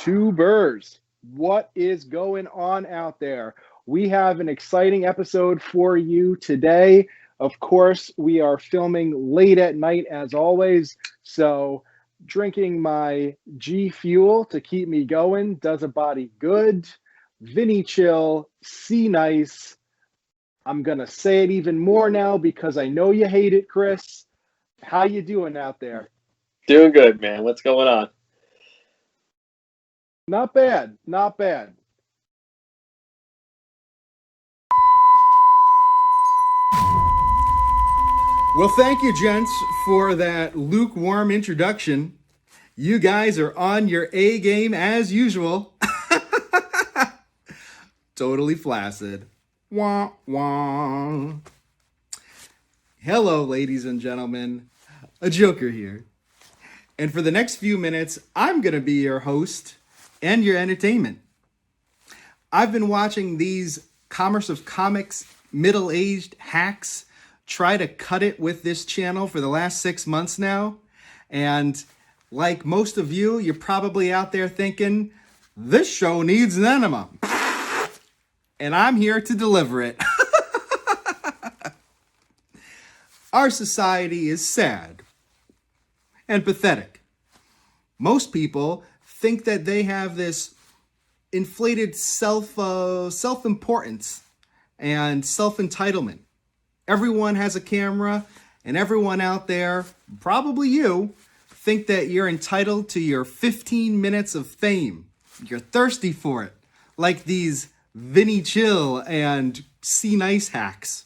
YouTubers, what is going on out there? We have an exciting episode for you today. Of course, we are filming late at night as always, so drinking my G Fuel to keep me going does a body good. Vinny Chill, C Nice. I'm gonna say it even more now because I know you hate it, Chris. How you doing out there? Doing good, man. What's going on? Not bad, not bad. Well, thank you, gents, for that lukewarm introduction. You guys are on your A game as usual. Totally flaccid. Wah, wah. Hello, ladies and gentlemen. A Joker here. And for the next few minutes, I'm going to be your host and your entertainment. I've been watching these Commerce of Comics middle-aged hacks try to cut it with this channel for the last 6 months now. And like most of you, you're probably out there thinking, this show needs an enema. And I'm here to deliver it. Our society is sad and pathetic. Most people think that they have this inflated self-importance and self-entitlement. Everyone has a camera, and everyone out there, probably you, think that you're entitled to your 15 minutes of fame. You're thirsty for it, like these Vinny Chill and C Nice hacks.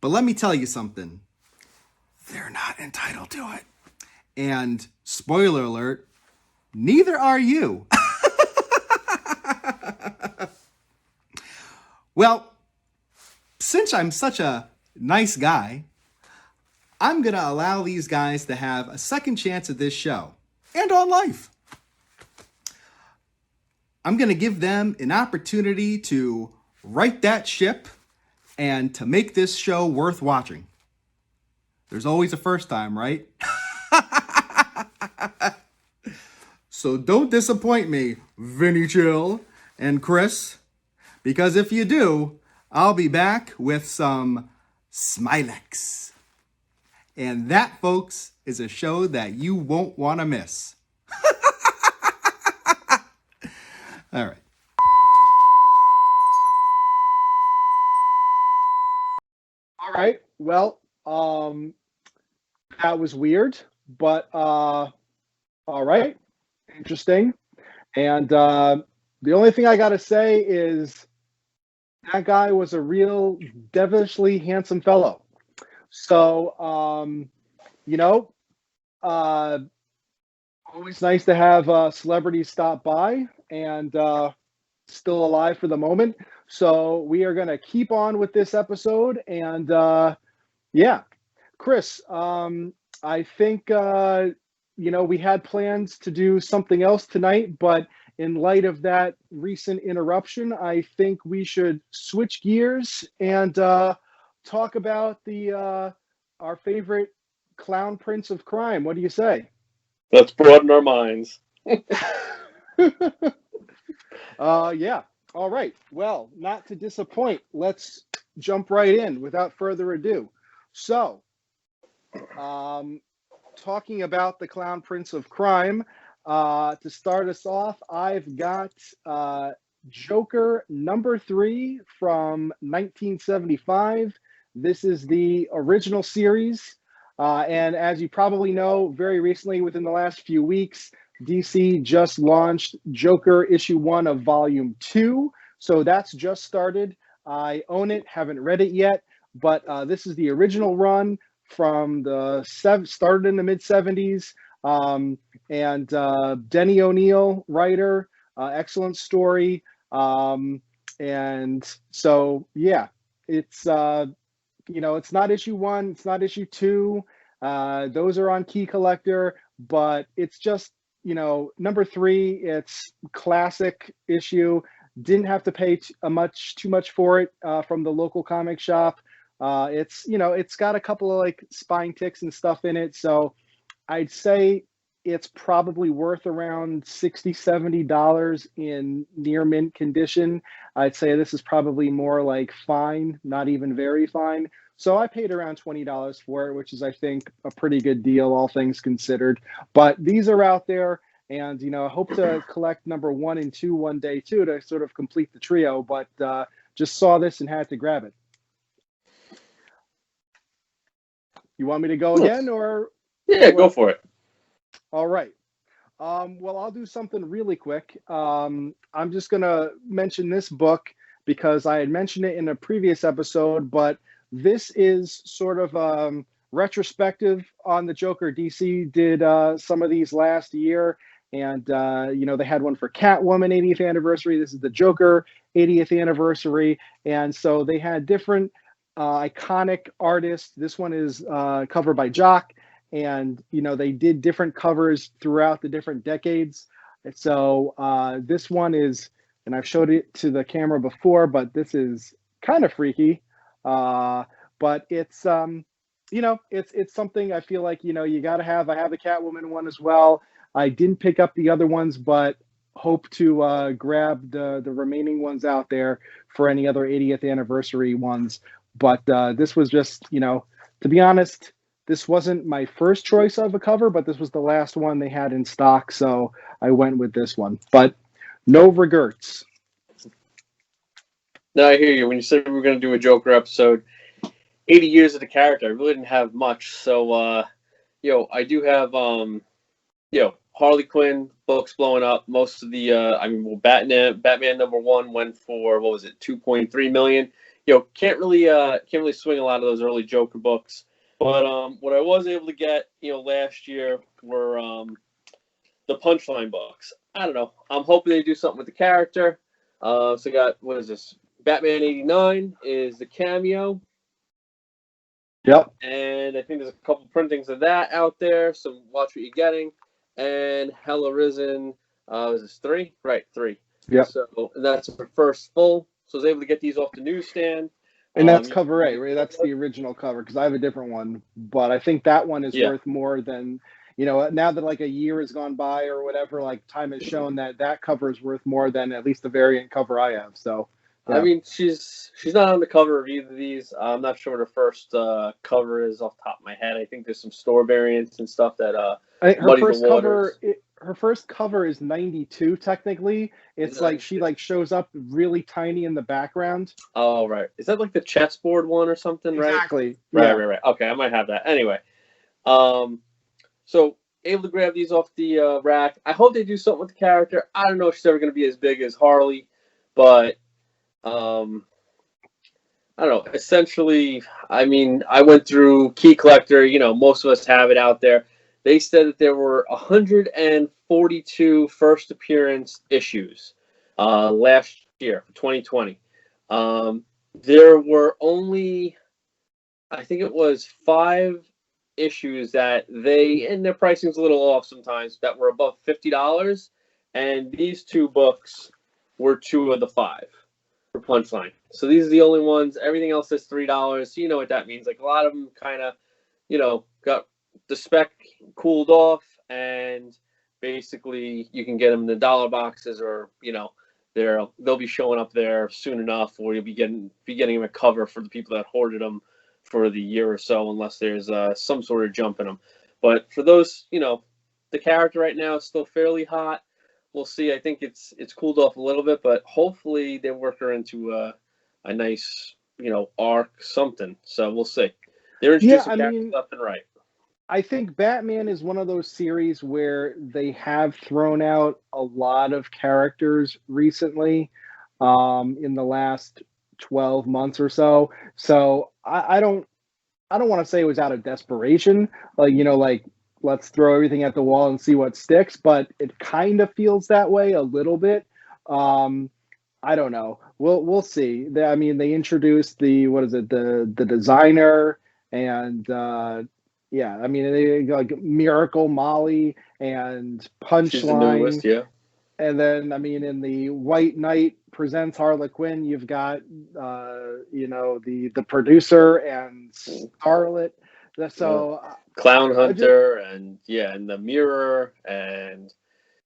But let me tell you something. They're not entitled to it. And spoiler alert, neither are you. Well, since I'm such a nice guy, I'm going to allow these guys to have a second chance at this show and on life. I'm going to give them an opportunity to right that ship and to make this show worth watching. There's always a first time, right? So don't disappoint me, Vinny Chill and Chris, because if you do, I'll be back with some Smilex. And that, folks, is a show that you won't want to miss. All right. All right. Well, that was weird, but all right. Interesting. And the only thing I got to say is that guy was a real devilishly handsome fellow. So, always nice to have celebrities stop by and still alive for the moment. So we are going to keep on with this episode. And yeah, Chris, I think, we had plans to do something else tonight, but in light of that recent interruption, I think we should switch gears and talk about our favorite clown prince of crime. What do you say? Let's broaden our minds. Yeah. All right. Well, not to disappoint, let's jump right in without further ado. So, talking about the clown prince of crime, to start us off, I've got Joker #3 from 1975. This is the original series. And as you probably know, very recently, within the last few weeks, DC just launched Joker #1 of Volume 2. So that's just started. I own it, haven't read it yet, but this is the original run from started in the mid-70s. And Denny O'Neil, writer, excellent story. And so, yeah, it's, it's not #1, it's not #2. Those are on Key Collector, but it's just, #3, it's classic issue. Didn't have to pay too much for it from the local comic shop. It's got a couple of like spine ticks and stuff in it, so I'd say it's probably worth around $60-$70 in near mint condition. I'd say this is probably more like fine, not even very fine. So I paid around $20 for it, which is, I think, a pretty good deal, all things considered. But these are out there, and I hope to collect number 1 and 2 one day too, to sort of complete the trio. But just saw this and had to grab it. You want me to go again, or? Yeah, go for it. All right. Well, I'll do something really quick. I'm just going to mention this book because I had mentioned it in a previous episode, but this is sort of retrospective on the Joker. DC did some of these last year, and they had one for Catwoman 80th anniversary. This is the Joker 80th anniversary, and so they had different iconic artists. This one is covered by Jock. And, they did different covers throughout the different decades. So this one is, and I've showed it to the camera before, but this is kind of freaky. But it's, it's something I feel like, you got to have. I have the Catwoman one as well. I didn't pick up the other ones, but hope to grab the remaining ones out there for any other 80th anniversary ones. But this was just, to be honest, this wasn't my first choice of a cover, but this was the last one they had in stock, so I went with this one. But no regrets. No, I hear you. When you said we were going to do a Joker episode, 80 years of the character, I really didn't have much. So, I do have, Harley Quinn books blowing up. Most of the, Batman number 1 went for, 2.3 million. Can't really swing a lot of those early Joker books. But what I was able to get, last year were the Punchline books. I don't know. I'm hoping they do something with the character. So I got, what is this? Batman 89 is the cameo. Yep. And I think there's a couple printings of that out there. So watch what you're getting. And Hella Risen, is this 3? Right, 3. Yep. So that's the first full. So I was able to get these off the newsstand. And that's cover A, right? That's the original cover, because I have a different one. But I think that one is worth more than, now that like a year has gone by or whatever, like time has shown that cover is worth more than at least the variant cover I have. So, yeah. I mean, she's not on the cover of either of these. I'm not sure what her first cover is off the top of my head. I think there's some store variants and stuff that her first cover is 92 technically. It's like she shows up really tiny in the background. Oh, right. Is that like the chessboard one or something, right? Exactly. Right. Okay, I might have that. Anyway, so able to grab these off the rack. I hope they do something with the character. I don't know if she's ever going to be as big as Harley, but I don't know. Essentially, I mean, I went through Key Collector. Most of us have it out there. They said that there were 142 first appearance issues last year, 2020. There were only, I think it was 5 issues that and their pricing's a little off sometimes, that were above $50. And these 2 books were 2 of the 5 for Punchline. So these are the only ones. Everything else is $3. So you know what that means. Like a lot of them kind of, got the spec cooled off, and basically you can get them in the dollar boxes, or they'll be showing up there soon enough, or you'll be getting them a cover for the people that hoarded them for the year or so, unless there's some sort of jump in them. But for those, the character right now is still fairly hot. We'll see. I think it's cooled off a little bit, but hopefully they work her into a nice arc, something. So we'll see. They're introducing characters left and right. I think Batman is one of those series where they have thrown out a lot of characters recently, in the last 12 months or so. So I don't want to say it was out of desperation, like let's throw everything at the wall and see what sticks, but it kind of feels that way a little bit. I don't know. We'll see. They introduced the designer, and they like Miracle Molly and Punchline. She's the newest, yeah. And then, I mean, in the White Knight presents Harley Quinn, you've got, the producer and Starlet. So, Clown I just, Hunter and the Mirror and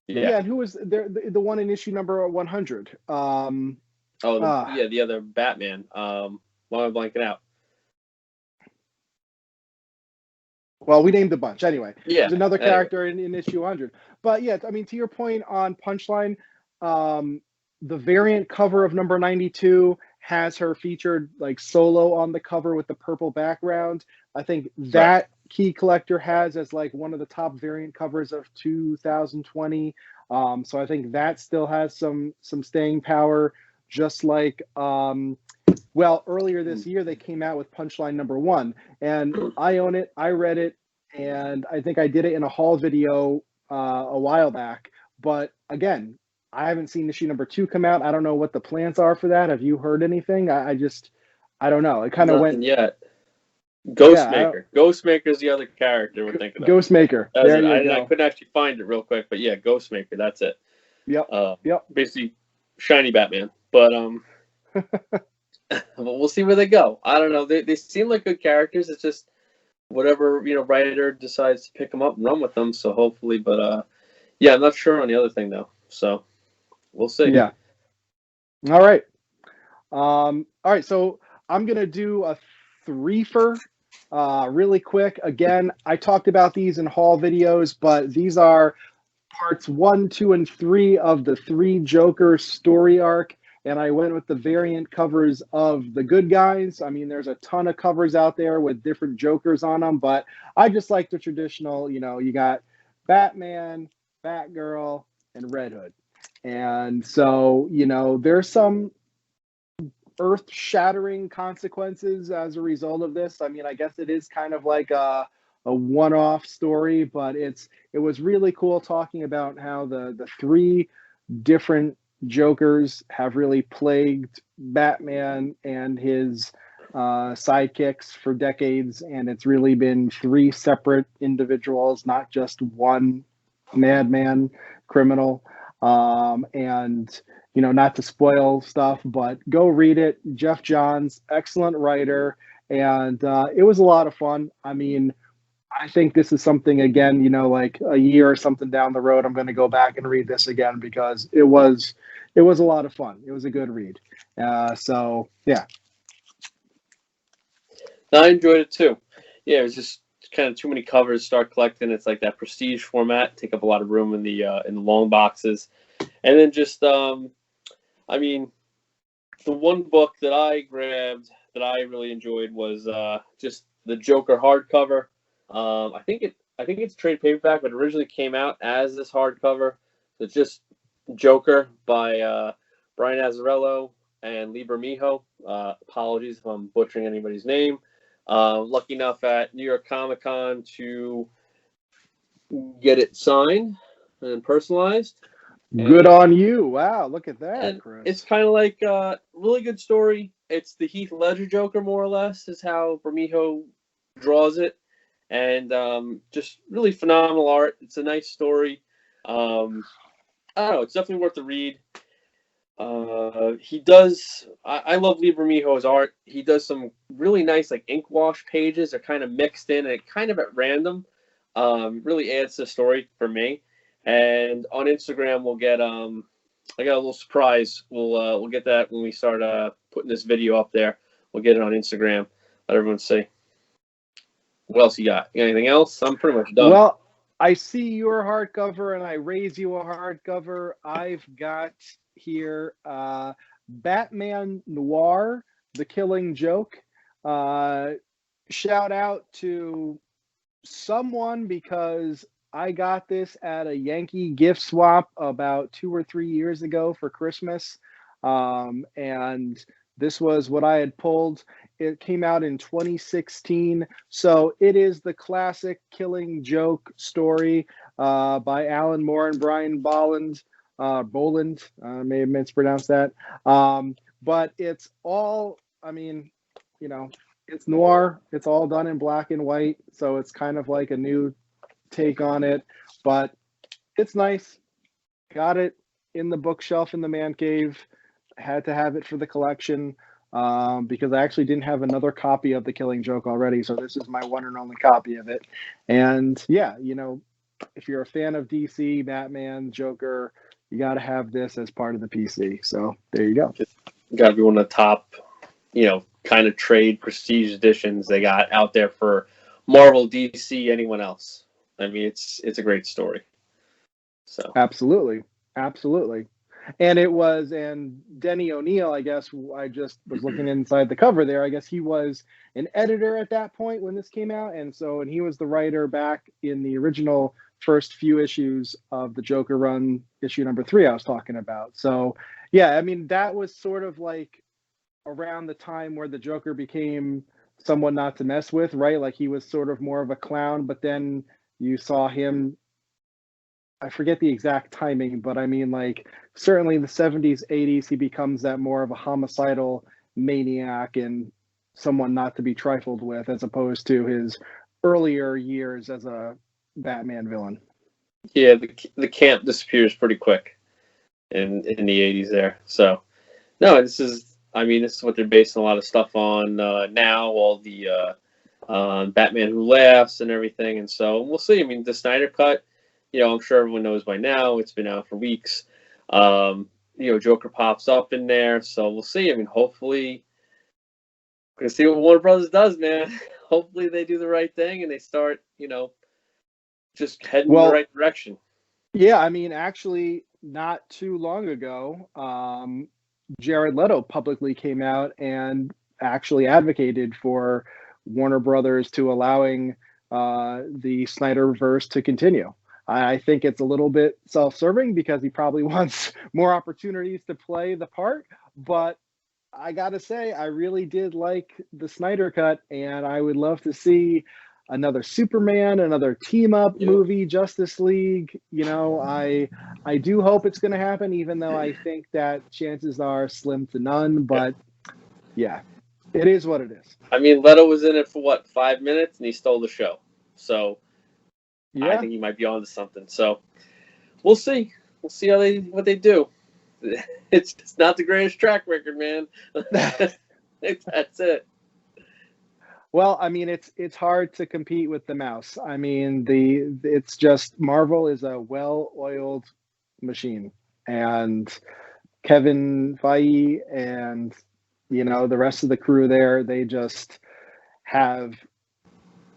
yeah, and who was there? The one in issue number 100. The other Batman. Why am I blanking out? Well, we named a bunch anyway. Yeah, there's another character in issue 100. But yeah, I mean, to your point on Punchline, the variant cover of number 92 has her featured like solo on the cover with the purple background. I think that Key Collector has as like one of the top variant covers of 2020. So I think that still has some staying power. Just like earlier this year they came out with Punchline number 1, and I own it. I read it, and I think I did it in a haul video a while back. But again, I haven't seen issue number 2 come out. I don't know what the plans are for that. Have you heard anything? I don't know. It kind of went yet. Ghostmaker. Ghostmaker's the other character we're thinking of. Ghostmaker. There you go. I couldn't actually find it real quick, but yeah, Ghostmaker. That's it. Yep. Basically, shiny Batman. But we'll see where they go. I don't know. They seem like good characters. It's just whatever writer decides to pick them up and run with them. So hopefully, but I'm not sure on the other thing though. So we'll see. Yeah. All right. So I'm gonna do a threefer, really quick. Again, I talked about these in haul videos, but these are parts 1, 2, and 3 of the 3 Joker story arc. And I went with the variant covers of the good guys. I mean, there's a ton of covers out there with different Jokers on them, but I just like the traditional, you got Batman, Batgirl, and Red Hood. And so, there's some earth-shattering consequences as a result of this. I mean, I guess it is kind of like a one-off story, but it was really cool talking about how the 3 different Jokers have really plagued Batman and his sidekicks for decades, and it's really been 3 separate individuals, not just one madman criminal. And not to spoil stuff, but go read it. Jeff Johns, excellent writer, and it was a lot of fun. I mean, I think this is something, again, like a year or something down the road, I'm going to go back and read this again because it was a lot of fun. It was a good read. So yeah. I enjoyed it too. Yeah, it was just kind of too many covers. Start collecting. It's like that prestige format, take up a lot of room in the long boxes, and then just I mean, the one book that I grabbed that I really enjoyed was just the Joker hardcover. I think it's trade paperback, but it originally came out as this hardcover. It's just Joker by Brian Azzarello and Lee Bermejo. Apologies if I'm butchering anybody's name. Lucky enough at New York Comic Con to get it signed and personalized. Good on you. Wow, look at that, Chris. It's kind of like a really good story. It's the Heath Ledger Joker, more or less, is how Bermejo draws it. And just really phenomenal art. It's a nice story. I don't know. It's definitely worth the read. He does. I love Lee Bermejo's art. He does some really nice like ink wash pages. They're kind of mixed in and kind of at random. Really adds to the story for me. And on Instagram, we'll get I got a little surprise. We'll get that when we start putting this video up there. We'll get it on Instagram. Let everyone see. What else you got? Anything else? I'm pretty much done. Well, I see your hardcover and I raise you a hardcover. I've got here Batman Noir, The Killing Joke. Shout out to someone because I got this at a Yankee gift swap about 2 or 3 years ago for Christmas. And this was what I had pulled. It came out in 2016. So it is the classic Killing Joke story by Alan Moore and Brian Boland. May have mispronounced that. But it's all, I mean, it's noir. It's all done in black and white. So it's kind of like a new take on it, but it's nice. Got it. $2.99. in the bookshelf in the man cave. I had to have it for the collection because I actually didn't have another copy of The Killing Joke already. So this is my one and only copy of it. And yeah, you know, if you're a fan of DC, Batman, Joker, you got to have this as part of the PC. So there you go. Got to be one of the top, you know, kind of trade prestige editions they got out there for Marvel, DC, anyone else. I mean, it's a great story. So absolutely. And it was, and Denny O'Neil, I guess, I just was looking inside the cover there. I guess he was an editor at that point when this came out. And he was the writer back in the original first few issues of the Joker run, issue number 3 I was talking about. So, yeah, I mean, that was sort of like around the time where the Joker became someone not to mess with, right? Like he was sort of more of a clown, but then you saw him, I forget the exact timing, but I mean, like, certainly in the 70s, 80s, he becomes that more of a homicidal maniac and someone not to be trifled with, as opposed to his earlier years as a Batman villain. Yeah, the camp disappears pretty quick in the 80s there. So, no, this is what they're basing a lot of stuff on now, all the Batman Who Laughs and everything. And so we'll see. I mean, the Snyder Cut, you know, I'm sure everyone knows by now. It's been out for weeks. You know, Joker pops up in there. So we'll see. I mean, hopefully, we're going to see what Warner Brothers does, man. Hopefully they do the right thing and they start, you know, just heading in the right direction. Yeah, I mean, actually, not too long ago, Jared Leto publicly came out and actually advocated for Warner Brothers to allowing the Snyderverse to continue. I think it's a little bit self-serving because he probably wants more opportunities to play the part. But I got to say, I really did like the Snyder Cut, and I would love to see another Superman, another team-up movie, Justice League. You know, I do hope it's going to happen, even though I think that chances are slim to none. But yeah, it is what it is. I mean, Leto was in it for, what, 5 minutes, and he stole the show. So yeah. I think he might be onto something. So we'll see. We'll see what they do. It's not the greatest track record, man. That's it. Well, I mean, it's hard to compete with the mouse. I mean, it's just Marvel is a well-oiled machine, and Kevin Feige and, you know, the rest of the crew there, they just have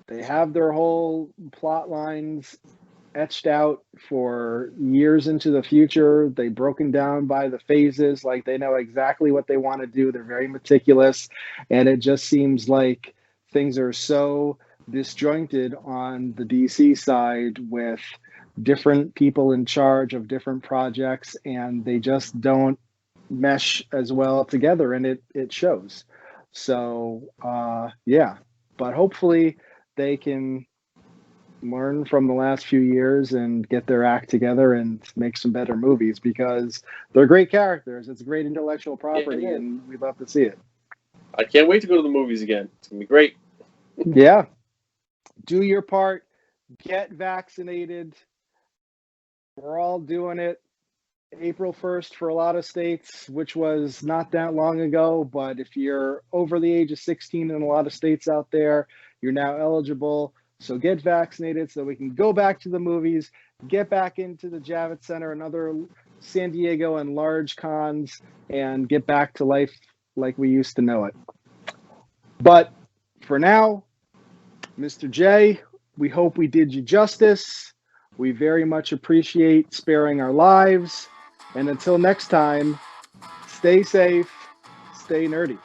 their whole plot lines etched out for years into the future. They've broken down by the phases, like they know exactly what they want to do. They're very meticulous, and it just seems like things are so disjointed on the DC side with different people in charge of different projects, and they just don't mesh as well together, and it shows. So yeah, but hopefully they can learn from the last few years and get their act together and make some better movies, because they're great characters. It's a great intellectual property, and we'd love to see it. I can't wait to go to the movies again. It's going to be great. Yeah. Do your part. Get vaccinated. We're all doing it. April 1st for a lot of states, which was not that long ago. But if you're over the age of 16 in a lot of states out there, you're now eligible. So get vaccinated so we can go back to the movies, get back into the Javits Center and other San Diego and large cons, and get back to life like we used to know it. But for now, Mr. J, we hope we did you justice. We very much appreciate sparing our lives. And until next time, stay safe, stay nerdy.